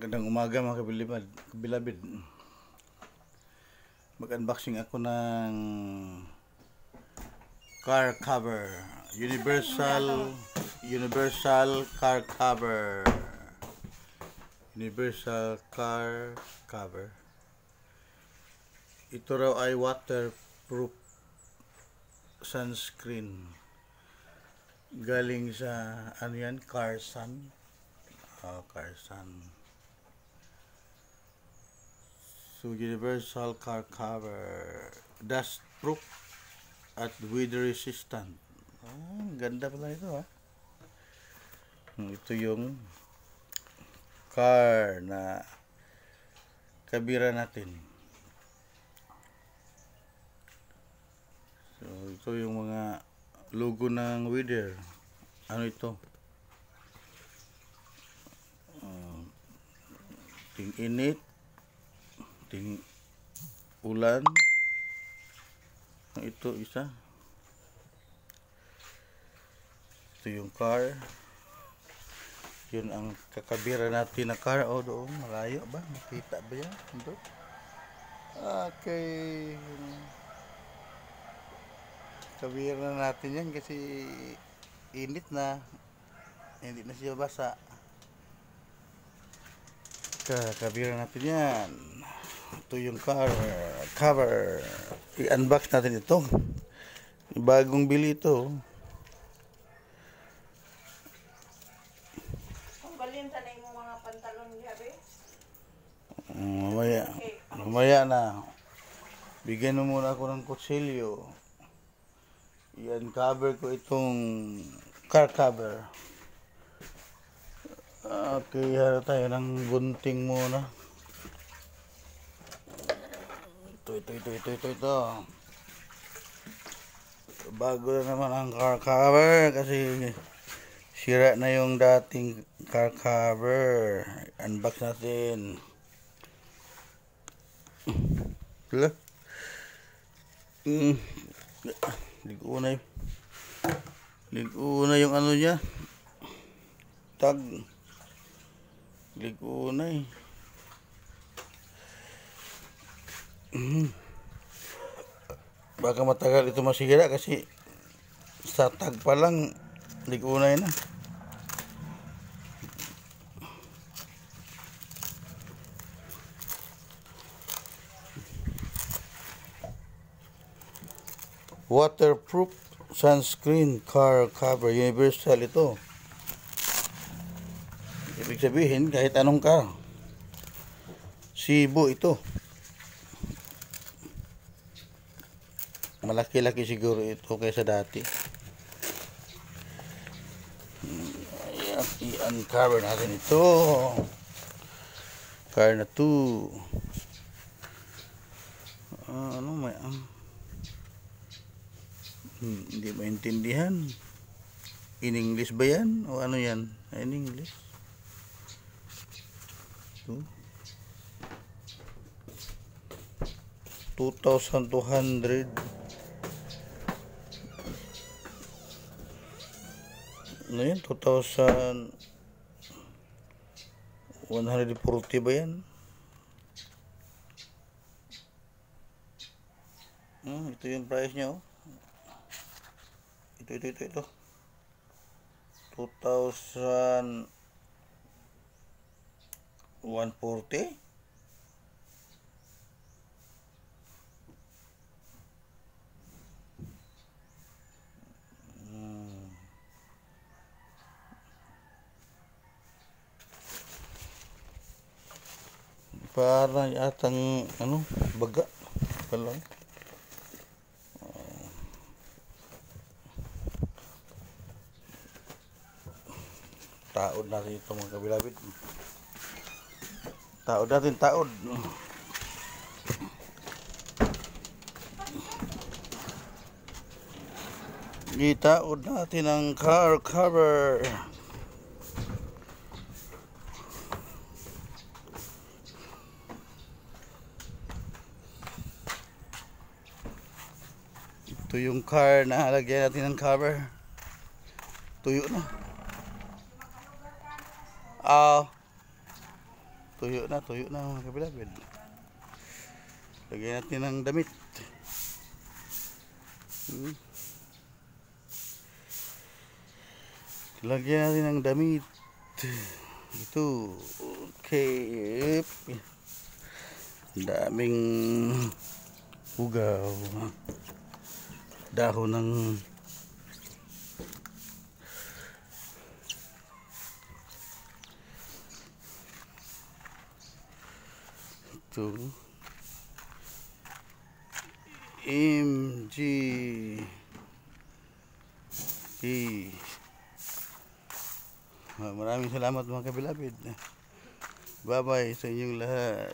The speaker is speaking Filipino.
Magandang umaga mga kabilabid. Mag-unboxing ako ng car cover. Universal car cover. Universal car cover. Ito raw ay waterproof sunscreen. Galing sa ano yan? Carson. Carson. So, universal car cover, dust proof at weather resistant. Ganda pala ito Ito yung car na kabira natin. So, ito yung mga logo ng weather. Ano ito? Ting init, ting ulan. Ito isa. Ito yung car. Yun ang kakabira natin na car. Doon malayo ba? Makita ba yan? Ito. Okay. Kabira natin yan kasi init na. Hindi na siya basa. Kakabira natin yan. Ito yung car cover. I-unbox natin ito. Bagong bili ito. Ang balin sa na yung mga pantalon gabi. Mamaya na. Bigyan mo muna ako ng kutsilyo. I-uncover ko itong car cover. Okay, harap tayo ng gunting muna. Ito. Bago na naman ang car cover kasi sira na yung dating car cover. Unbox natin. Ligo na yung ano niya. Tag. Ligo na Baka matagal ito masira kasi sa tag pa lang ligo na yun Waterproof sunscreen car cover. Universal ito. Ibig sabihin kahit anong car. Cebu ito. Malaki-laki siguro ito kaysa dati. I-uncover natin ito. Car na to. Ano may hindi maintindihan. In English ba yan? O ano yan? In English. Ito. 2,200. Ano yan? 2,140 ba yan? Ito yung price niya Ito. 2,140. Para yatang baga pala. Taod natin ito mga kabilabid. Taod. Itaod natin ang car cover. Ito yung car na lagyan natin ng cover. Tuyo na. tuyo na mga kabilabid. Lagyan natin ng damit. Lagyan natin ng damit. Ito. Okay. Daming ugaw. Dahon ng ito. MG Maraming salamat mga kabilabid. Bye bye sa inyong lahat.